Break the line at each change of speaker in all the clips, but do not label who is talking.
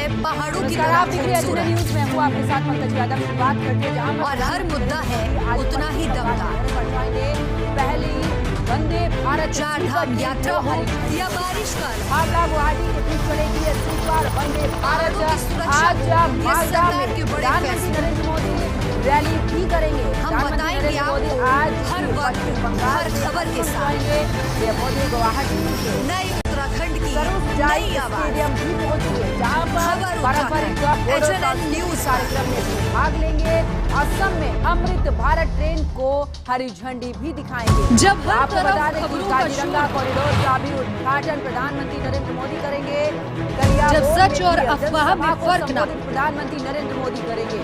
है पहाड़ों की तरह खूबसूरत
न्यूज में हूँ आपके साथ पंकज यादव की बात करते हैं
और हर मुद्दा है उतना ही दमदार।
पहली वंदे भारत
चार धाम यात्रा हो या बारिश का
हावड़ा गुवाहाटी के बीच चलेगी ये सुपर वंदे भारत। आज मालदा में प्रधानमंत्री नरेंद्र मोदी रैली भी करेंगे।
हम बताएंगे आपको
आज
हर वक्त हर खबर के साथ।
ये मोदी गुवाहाटी
नए उत्तराखंड की
नई स्टेडियम भी पहुंचेंगे जहां पर पारंपरिक न्यूज कार्यक्रम में भाग लेंगे। असम में अमृत भारत ट्रेन को हरी झंडी भी दिखाएंगे।
जब
आपको बता दें कि काजीरंगा कॉरिडोर का भी उद्घाटन प्रधानमंत्री नरेंद्र मोदी करेंगे।
जब सच और अफवाह में फर्क ना
प्रधानमंत्री नरेंद्र मोदी करेंगे।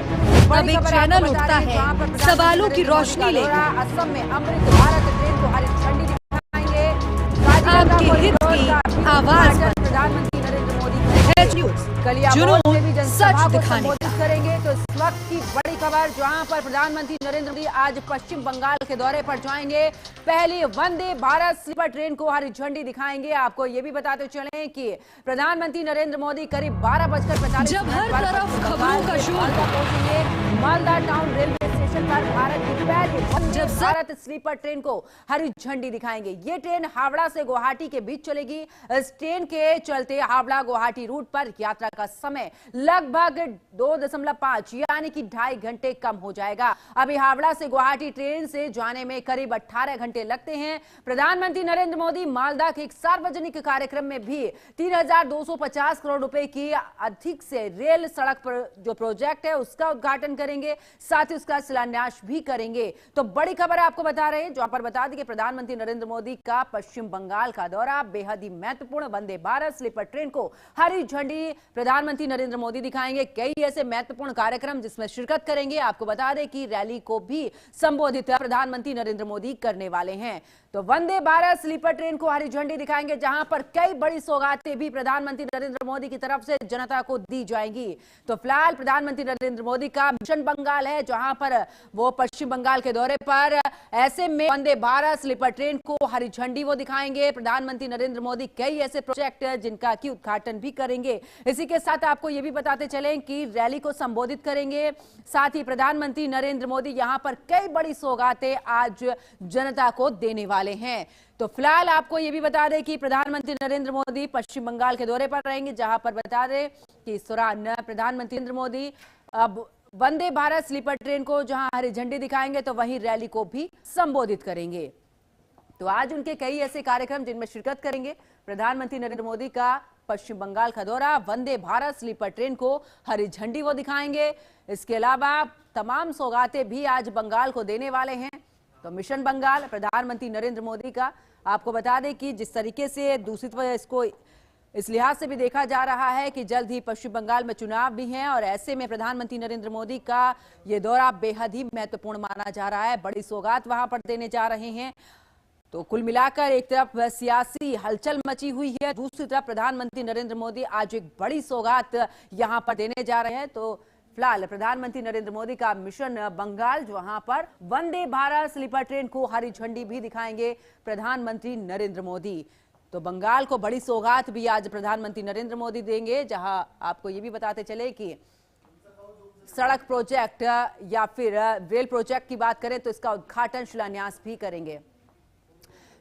तब एक चैनल उठता है सवालों की रोशनी लेकर।
असम में अमृत भारत ट्रेन को हरी झंडी दिखाएंगे।
आपके हित की आवाज
प्रधानमंत्री नरेंद्र मोदी
जुनून
में भी जनसभा
सच
को
दिखाने
संबोधित करेंगे। तो इस वक्त की बड़ी खबर जहां पर प्रधानमंत्री नरेंद्र मोदी आज पश्चिम बंगाल के दौरे पर जाएंगे। पहली वंदे भारत स्लीपर ट्रेन को हरी झंडी दिखाएंगे। आपको ये भी बताते चलें कि प्रधानमंत्री नरेंद्र मोदी करीब 12:45
जब हर तरफ खबरों का शोर
पहुंचेंगे। मालदा टाउन रेलवे स्टेशन पर भारत की पहली वंदे भारत स्लीपर ट्रेन को हरी झंडी दिखाएंगे। ये ट्रेन हावड़ा से गुवाहाटी के बीच चलेगी। इस ट्रेन के चलते हावड़ा गुवाहाटी रूट पर यात्रा का समय लगभग 2.5 यानी कि 2.5 घंटे कम हो जाएगा। अभी हावड़ा से गुवाहाटी ट्रेन से जाने में करीब 18 घंटे लगते हैं। प्रधानमंत्री नरेंद्र मोदी मालदा के एक सार्वजनिक कार्यक्रम में भी 3,250 करोड़ रुपए की अधिक से रेल सड़क पर जो प्रोजेक्ट है उसका उद्घाटन करेंगे। साथ ही उसका शिलान्यास भी करेंगे। तो बड़ी खबर आपको बता रहे हैं जहां पर बता दें कि प्रधानमंत्री नरेंद्र मोदी का पश्चिम बंगाल का दौरा बेहद ही महत्वपूर्ण। वंदे भारत स्लीपर ट्रेन को हरी झंडी प्रधानमंत्री नरेंद्र मोदी दिखाएंगे। कई ऐसे महत्वपूर्ण कार्यक्रम जिसमें शिरकत करेंगे। आपको बता दें कि रैली को भी संबोधित प्रधानमंत्री नरेंद्र मोदी करने वाले हैं। तो वंदे भारत स्लीपर ट्रेन को हरी झंडी दिखाएंगे जहां पर कई बड़ी सौगातें भी प्रधानमंत्री नरेंद्र मोदी की तरफ से जनता को दी जाएंगी। तो फिलहाल प्रधानमंत्री नरेंद्र मोदी का मिशन बंगाल है जहां पर वो पश्चिम बंगाल के दौरे पर ऐसे में वंदे भारत स्लीपर ट्रेन को हरी झंडी वो दिखाएंगे। प्रधानमंत्री नरेंद्र मोदी कई ऐसे प्रोजेक्ट है जिनका की उद्घाटन भी करेंगे। इसी के साथ आपको यह भी बताते चलें कि रैली को संबोधित करेंगे। साथ ही प्रधानमंत्री नरेंद्र मोदी यहां पर कई बड़ी सौगातें आज जनता को देने वाले हैं। तो फिलहाल आपको यह भी बता दें कि प्रधानमंत्री नरेंद्र मोदी पश्चिम बंगाल के दौरे पर रहेंगे जहां पर बता दें कि इस दौरान प्रधानमंत्री नरेंद्र मोदी अब वंदे भारत स्लीपर ट्रेन को जहां हरी झंडी दिखाएंगे तो वहीं रैली को भी संबोधित करेंगे। तो आज उनके कई ऐसे कार्यक्रम जिनमें शिरकत करेंगे। प्रधानमंत्री नरेंद्र मोदी का पश्चिम बंगाल का दौरा, वंदे भारत स्लीपर ट्रेन को हरी झंडी वो दिखाएंगे। इसके अलावा तमाम सौगातें भी आज बंगाल को देने वाले हैं। तो मिशन बंगाल प्रधानमंत्री नरेंद्र मोदी का आपको बता दें कि जिस तरीके से दूसरी तरफ इसको इस लिहाज से भी देखा जा रहा है कि जल्द ही पश्चिम बंगाल में चुनाव भी हैं और ऐसे में प्रधानमंत्री नरेंद्र मोदी का ये दौरा बेहद ही महत्वपूर्ण माना जा रहा है। बड़ी सौगात वहां पर देने जा रहे हैं। तो कुल मिलाकर एक तरफ सियासी हलचल मची हुई है, दूसरी तरफ प्रधानमंत्री नरेंद्र मोदी आज एक बड़ी सौगात यहां पर देने जा रहे हैं। तो फिलहाल प्रधानमंत्री नरेंद्र मोदी का मिशन बंगाल जहां पर वंदे भारत स्लीपर ट्रेन को हरी झंडी भी दिखाएंगे प्रधानमंत्री नरेंद्र मोदी। तो बंगाल को बड़ी सौगात भी आज प्रधानमंत्री नरेंद्र मोदी देंगे जहां आपको यह भी बताते चले कि सड़क प्रोजेक्ट या फिर रेल प्रोजेक्ट की बात करें तो इसका उद्घाटन शिलान्यास भी करेंगे।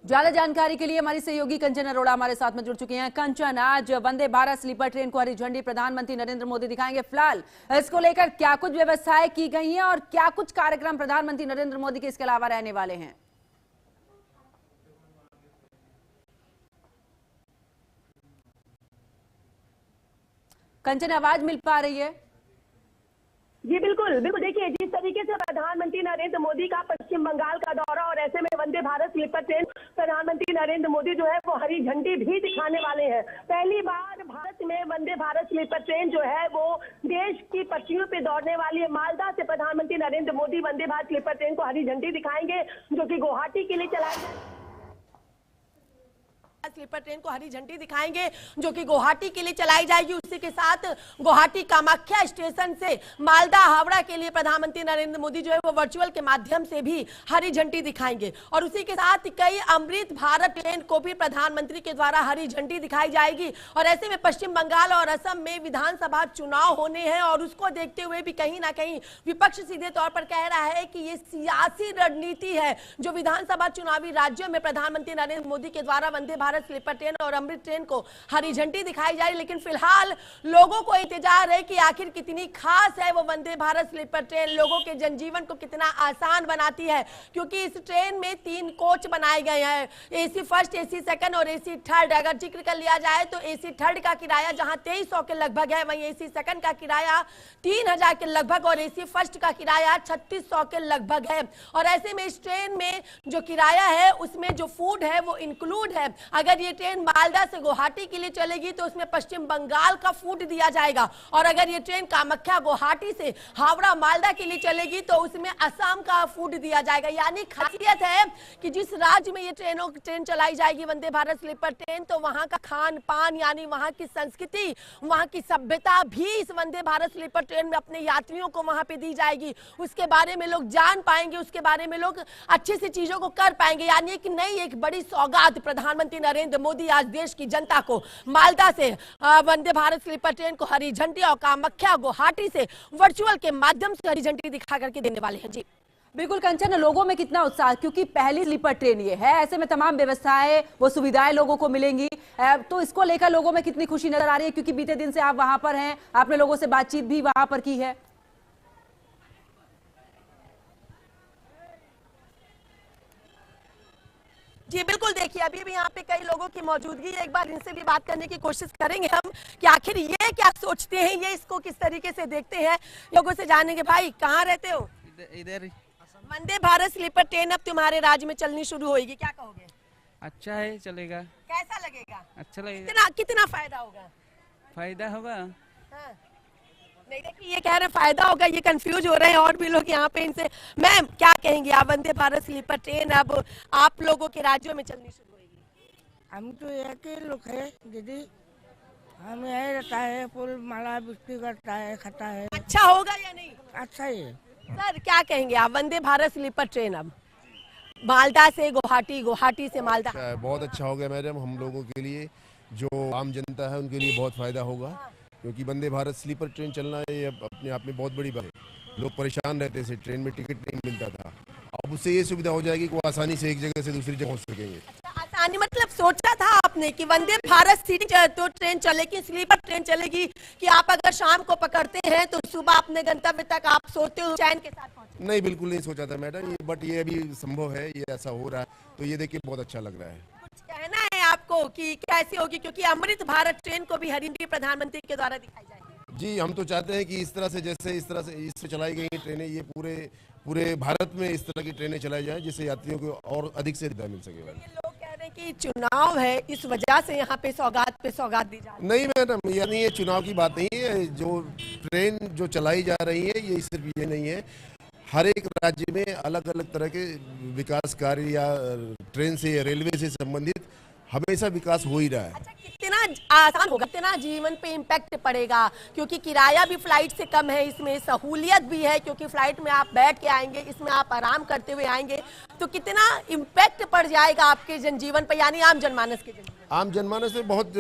ज्यादा जानकारी के लिए हमारी सहयोगी कंचन अरोड़ा हमारे साथ में जुड़ चुके हैं। कंचन, आज वंदे भारत स्लीपर ट्रेन को हरी झंडी प्रधानमंत्री नरेंद्र मोदी दिखाएंगे। फिलहाल इसको लेकर क्या कुछ व्यवस्थाएं की गई हैं और क्या कुछ कार्यक्रम प्रधानमंत्री नरेंद्र मोदी के इसके अलावा रहने वाले हैं? कंचन, आवाज मिल पा रही है?
जी बिल्कुल बिल्कुल। देखिए जिस तरीके से प्रधानमंत्री नरेंद्र मोदी का पश्चिम बंगाल का दौरा और ऐसे में वंदे भारत स्लीपर ट्रेन प्रधानमंत्री नरेंद्र मोदी जो है वो हरी झंडी भी दिखाने वाले हैं। पहली बार भारत में वंदे भारत स्लीपर ट्रेन जो है वो देश की पटरियों पे दौड़ने वाली है। मालदा से प्रधानमंत्री नरेंद्र मोदी वंदे भारत स्लीपर ट्रेन को हरी झंडी दिखाएंगे जो कि गुवाहाटी के लिए चलाई जाएगी।
स्लीपर ट्रेन को हरी झंडी दिखाएंगे, जो कि गुवाहाटी के लिए चलाई जाएगी। उसी के साथ गुवाहाटी कामाख्या स्टेशन से मालदा हावड़ा के लिए प्रधानमंत्री नरेंद्र मोदी जो है वो वर्चुअल के माध्यम से भी हरी झंडी दिखाएंगे। और उसी के साथ कई अमृत भारत ट्रेन को भी प्रधानमंत्री के द्वारा हरी झंडी दिखाई जाएगी। और ऐसे में पश्चिम बंगाल और असम में विधानसभा चुनाव होने हैं और उसको देखते हुए भी कहीं ना कहीं विपक्ष सीधे तौर पर कह रहा है कि ये सियासी रणनीति है, जो विधानसभा चुनावी राज्यों में प्रधानमंत्री नरेंद्र मोदी के द्वारा वंदे भारत स्लीपर ट्रेन और अमृत ट्रेन को हरी झंडी दिखाई जा रही। लेकिन फिलहाल लोगों को इंतजार है कि आखिर कितनी खास है वो वंदे भारत स्लीपर ट्रेन, लोगों के जनजीवन को कितना आसान बनाती है, क्योंकि इस ट्रेन में 3 कोच बनाए गए हैं, एसी फर्स्ट, एसी सेकंड और एसी थर्ड। अगर जिक्र कर लिया जाए तो एसी थर्ड का किराया जहां 2300 के लगभग है, वहीं एसी सेकंड का किराया 3000 के लगभग और एसी फर्स्ट का किराया 3600 के लगभग है। और ऐसे में इस ट्रेन में जो किराया है उसमें जो फूड है वो इंक्लूड है। अगर ये ट्रेन मालदा से गुवाहाटी के लिए चलेगी तो उसमें पश्चिम बंगाल का फूड दिया जाएगा, और अगर ये ट्रेन कामाख्या गुवाहाटी से हावड़ा मालदा के लिए चलेगी तो उसमें असम का फूड दिया जाएगा। यानी खासियत है कि जिस राज्य में ये ट्रेन चलाई जाएगी वंदे भारत स्लीपर ट्रेन, तो वहां का खान पान यानी वहां की संस्कृति, वहां की सभ्यता भी इस वंदे भारत स्लीपर ट्रेन में अपने यात्रियों को वहां पे दी जाएगी। उसके बारे में लोग जान पाएंगे, उसके बारे में लोग अच्छे से चीजों को कर पाएंगे। यानी कि नई एक बड़ी सौगात प्रधानमंत्री नरेंद्र मोदी आज देश की जनता को मालदा से वंदे भारत स्लीपर ट्रेन को हरी झंडी और कामाख्या गुवाहाटी से वर्चुअल के माध्यम से हरी झंडी दिखा करके देने वाले हैं। जी
बिल्कुल कंचन, लोगों में कितना उत्साह, क्योंकि पहली स्लीपर ट्रेन ये है, ऐसे में तमाम व्यवस्थाएं वो सुविधाएं लोगों को मिलेंगी, तो इसको लेकर लोगों में कितनी खुशी नजर आ रही है, क्योंकि बीते दिन से आप वहां पर हैं, आपने लोगों से बातचीत भी वहां पर की है।
जी बिल्कुल, देखिए अभी भी यहाँ पे कई लोगों की मौजूदगी है, एक बार इनसे भी बात करने की कोशिश करेंगे हम कि आखिर ये क्या सोचते हैं, ये इसको किस तरीके से देखते हैं, लोगों से जानेंगे। भाई कहाँ रहते हो?
इधर।
वंदे भारत स्लीपर ट्रेन अब तुम्हारे राज्य में चलनी शुरू होगी, क्या कहोगे?
अच्छा है, चलेगा।
कैसा लगेगा?
अच्छा लगेगा।
कितना फायदा होगा?
फायदा होगा।
हाँ। नहीं, देखिए ये कह रहे हैं फायदा होगा, ये कंफ्यूज हो रहे हैं और भी लोग यहाँ पे इनसे। मैम क्या कहेंगे आप, वंदे भारत स्लीपर ट्रेन अब आप लोगों के राज्यों में चलनी शुरू होगी?
हम तो यहाँ के लोग है दीदी, हम यही रहता है, फूल माला बिक्री करता है, खाता है।
अच्छा होगा या नहीं?
अच्छा ही।
सर क्या कहेंगे आप, वंदे भारत स्लीपर ट्रेन अब मालदा से गुवाहाटी, गुवाहाटी से मालदा?
बहुत अच्छा हो गया मैडम, हम लोगों के लिए, जो आम जनता है उनके लिए बहुत फायदा होगा, क्योंकि वंदे भारत स्लीपर ट्रेन चलना ये अपने आप में बहुत बड़ी बात है। लोग परेशान रहते थे, ट्रेन में टिकट नहीं मिलता था, अब उससे ये सुविधा हो जाएगी कि वो आसानी से एक जगह से दूसरी जगह पहुंच सकेंगे।
आसानी मतलब सोचा था आपने कि वंदे भारत सिटी तो ट्रेन चलेगी, स्लीपर ट्रेन चलेगी, कि आप अगर शाम को पकड़ते हैं तो सुबह अपने गंतव्य तक आप सोते हो चैन के साथ पहुंचे?
नहीं, बिल्कुल नहीं सोचा था मैडम, बट ये अभी संभव है, ये ऐसा हो रहा है, तो ये देख के बहुत अच्छा लग रहा है।
कुछ कहना है आपको कि कैसे होगी, क्योंकि अमृत भारत ट्रेन को भी हरी झंडी प्रधानमंत्री के द्वारा दिखाई जाएगी?
जी हम तो चाहते हैं कि इस तरह से, जैसे इस तरह से इससे चलाई गई ट्रेनें, ये पूरे भारत में इस तरह की ट्रेनें चलाई जाएं, जिससे यात्रियों को और अधिक से सुविधा मिल सके।
लोग कह रहे हैं कि चुनाव है, इस वजह से यहाँ पे सौगात दी जा रही है।
नहीं मैडम, यानी ये चुनाव की बात नहीं है, जो ट्रेन जो चलाई जा रही है ये सिर्फ ये नहीं है, हर एक राज्य में अलग अलग तरह के विकास कार्य या ट्रेन से, रेलवे से संबंधित हमेशा विकास हो ही रहा है।
अच्छा, कितना आसान होगा, कितना जीवन पे इम्पैक्ट पड़ेगा, क्योंकि किराया भी फ्लाइट से कम है, इसमें सहूलियत भी है, क्योंकि फ्लाइट में आप बैठ के आएंगे, इसमें आप आराम करते हुए आएंगे, तो कितना इम्पैक्ट पड़ जाएगा आपके जनजीवन पर, यानी आम जनमानस के जनजीवन?
आम जनमानस में बहुत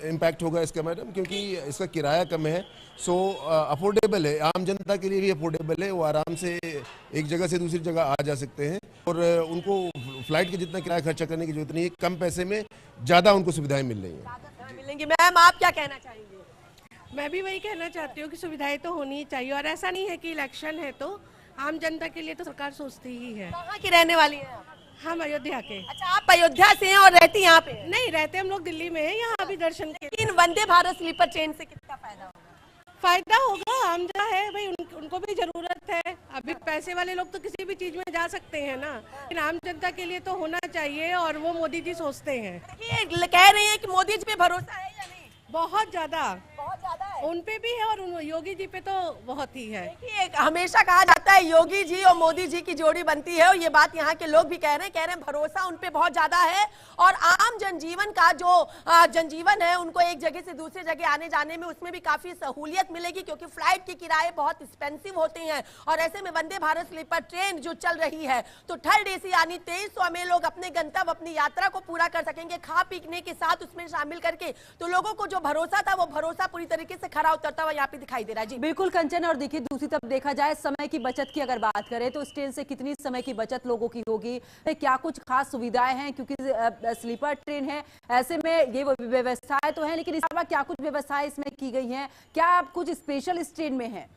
इम्पैक्ट होगा इसका मैडम, क्योंकि इसका किराया कम है, सो अफोर्डेबल है, आम जनता के लिए भी अफोर्डेबल है, वो आराम से एक जगह से दूसरी जगह आ जा सकते हैं, और उनको फ्लाइट के जितना किराया खर्चा करने की जरूरत नहीं है, कम पैसे में ज़्यादा उनको सुविधाएं मिल रही हैं।
मिलेंगी। मैम आप क्या कहना चाहेंगे?
मैं भी वही कहना चाहती हूँ कि सुविधाएं तो होनी ही चाहिए, और ऐसा नहीं है कि इलेक्शन है तो आम जनता के लिए तो सरकार सोचती ही है।
कहाँ की रहने वाली हैं आप?
हम अयोध्या के।
अच्छा, आप अयोध्या से हैं और रहती यहाँ पे?
नहीं रहते, हम लोग दिल्ली में हैं, यहाँ भी दर्शन के।
लेकिन वंदे भारत स्लीपर ट्रेन से कितना फायदा होगा?
फायदा होगा, आम जनता है भाई, उनको भी जरूरत है, अभी पैसे वाले लोग तो किसी भी चीज में जा सकते हैं ना, लेकिन आम जनता के लिए तो होना चाहिए, और वो मोदी जी सोचते हैं।
कह रहे हैं कि मोदी जी पे भरोसा है या नहीं?
बहुत ज्यादा।
बहुत ज्यादा है।
उन पे भी है और योगी जी पे तो बहुत ही है।
देखिए, हमेशा कहा जाता है योगी जी और मोदी जी की जोड़ी बनती है, और ये बात यहाँ के लोग भी कह रहे हैं भरोसा उन पे बहुत ज्यादा है। और आम जनजीवन का जो जनजीवन है, उनको एक जगह से दूसरे जगह आने जाने में उसमें भी काफी सहूलियत मिलेगी, क्योंकि फ्लाइट के किराए बहुत एक्सपेंसिव होते हैं। और ऐसे में वंदे भारत स्लीपर ट्रेन जो चल रही है, तो थर्ड एसी यानी 2300 में लोग अपने गंतव्य, अपनी यात्रा को पूरा कर सकेंगे, खा पीने के साथ उसमें शामिल करके। तो लोगों को जो भरोसा था, वो भरोसा पूरी तरीके से खरा उतरता हुआ यहाँ पे दिखाई दे रहा है। जी
बिल्कुल कंचन, और देखिए दूसरी तरफ देखा जाए समय की बचत की अगर बात करें तो इस ट्रेन से कितनी समय की बचत लोगों की होगी, क्या कुछ खास सुविधाएं हैं, क्योंकि स्लीपर ट्रेन है ऐसे में ये व्यवस्थाएं तो हैं, लेकिन इस अलावा क्या कुछ व्यवस्थाएं इसमें की गई हैं, क्या कुछ स्पेशल इस ट्रेन में है?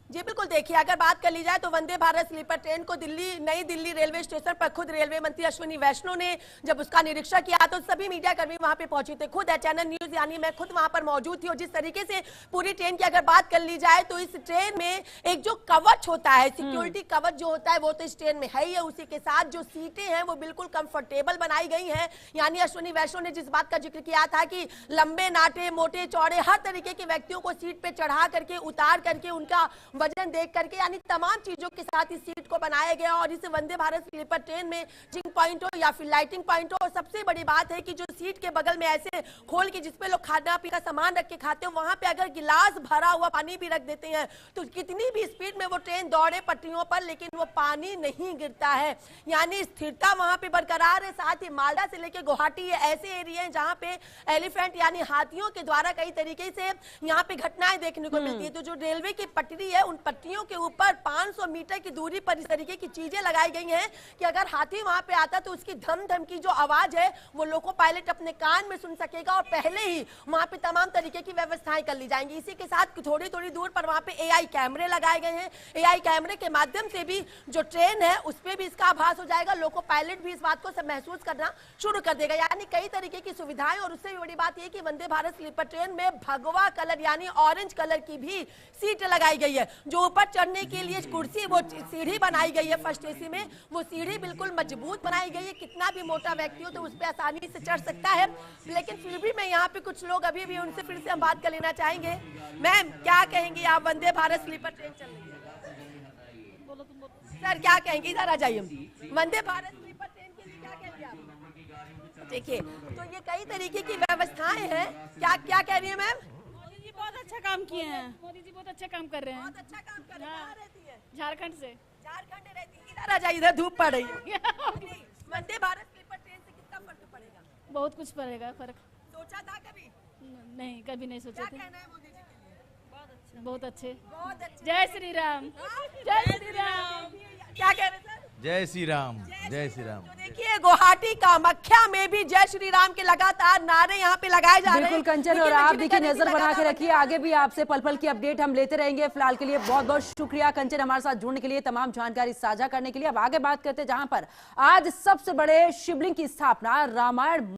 जी बिल्कुल, देखिए अगर बात कर ली जाए तो वंदे भारत स्लीपर ट्रेन को नई दिल्ली रेलवे स्टेशन पर खुद रेलवे मंत्री अश्विनी वैष्णव ने जब उसका निरीक्षण किया तो सभी मीडिया कर्मी वहां पे पहुंचे थे। खुद चैनल न्यूज यानी मैं खुद वहां पर मौजूद थी। और जिस तरीके से पूरी ट्रेन की अगर बात कर ली जाए तो इस ट्रेन में एक जो कवच होता है, सिक्योरिटी कवच जो होता है, वो तो इस ट्रेन में है ही है। उसी के साथ जो सीटें हैं वो बिल्कुल कंफर्टेबल बनाई गई हैं। यानी अश्विनी वैष्णव ने जिस बात का जिक्र किया था कि लंबे नाटे मोटे चौड़े हर तरीके के व्यक्तियों को सीट पे चढ़ा करके, उतार करके, उनका वजन देख करके, यानी तमाम चीजों के साथ इस सीट को बनाया गया। और इस वंदे भारत स्लीपर ट्रेन में चिंग पॉइंट हो या फिर लाइटिंग पॉइंट हो, और सबसे बड़ी बात है कि जो सीट के बगल में ऐसे खोल के जिसपे लोग खाना पीना सामान रख के खाते हो, वहां पे अगर गिलास भरा हुआ पानी भी रख देते हैं तो कितनी भी स्पीड में वो ट्रेन दौड़े पटरियों पर, लेकिन वो पानी नहीं गिरता है। यानी स्थिरता वहां पे बरकरार है। साथ ही मालदा से लेकर गुवाहाटी ऐसे एरिया हैं जहां पे एलिफेंट यानी हाथियों के द्वारा कई तरीके से यहाँ पे घटनाएं देखने को मिलती है। तो जो रेलवे की पटरी है, उन पटरियों के ऊपर 500 मीटर की दूरी पर इस तरीके की चीजें लगाई गई हैं कि अगर हाथी वहां पे आता तो उसकी धम धम की जो आवाज है वो लोको पायलट अपने कान में सुन सकेगा, और पहले ही वहां पे तमाम तरीके की व्यवस्थाएं कर ली जाएंगी। इसी के साथ थोड़ी थोड़ी दूर पर वहां पे एआई कैमरे लगाए गए हैं। एआई कैमरे के माध्यम से भी जो ट्रेन है उस पर भी इसका आभास हो जाएगा। लोको पायलट भी इस बात को महसूस करना शुरू कर देगा। यानी कई तरीके की सुविधाएं। और उससे भी बड़ी बात यह कि वंदे भारत स्लीपर ट्रेन में भगवा कलर यानी ऑरेंज कलर की भी सीट लगाई गई है। जो ऊपर चढ़ने के लिए कुर्सी, वो सीढ़ी बनाई गई है फर्स्ट एसी में, वो सीढ़ी बिल्कुल मजबूत बनाई गई है। कितना भी मोटा व्यक्ति हो तो उस पर आसानी से चढ़ सकता है। लेकिन फिर भी मैं यहाँ पे कुछ लोग अभी भी उनसे फिर से हम बात कर लेना चाहेंगे। मैम क्या कहेंगी आप, वंदे भारत स्लीपर ट्रेन चल रही है, सर क्या कहेंगे? इधर आ जाइए। वंदे भारत स्लीपर ट्रेन के लिए क्या कहेंगे आप? देखिए तो ये कई तरीके की व्यवस्थाएं हैं। क्या कह रही है मैम?
मोदी जी बहुत अच्छा काम किए हैं। मोदी जी बहुत अच्छा काम कर रहे हैं।
बहुत अच्छा काम कर रहे हैं। कहाँ रहती है?
झारखंड से।
झारखंड रहती है। इधर आ जाइए, इधर धूप पड़ रही है। वंदे भारत स्लीपर ट्रेन से कितना फर्क पड़ेगा?
बहुत कुछ पड़ेगा फर्क।
सोचा था कभी?
नहीं, कभी नहीं सोचे थे।
क्या कहना है मोदी जी के लिए?
बहुत अच्छे।
बहुत अच्छे।
जय श्री राम। जय श्री राम।
क्या कह रहे सर?
जय श्री राम, जय श्री राम।
तो देखिए गुवाहाटी कामाख्या में भी जय श्री राम के लगातार नारे यहाँ पे लगाए जा रहे हैं।
बिल्कुल कंचन, और आप देखिए नजर बना के रखिए, आगे भी आपसे पल पल की अपडेट हम लेते रहेंगे। फिलहाल के लिए बहुत बहुत शुक्रिया कंचन, हमारे साथ जुड़ने के लिए, तमाम जानकारी साझा करने के लिए। अब आगे बात करते हैं जहां पर आज सबसे बड़े शिवलिंग की स्थापना रामायण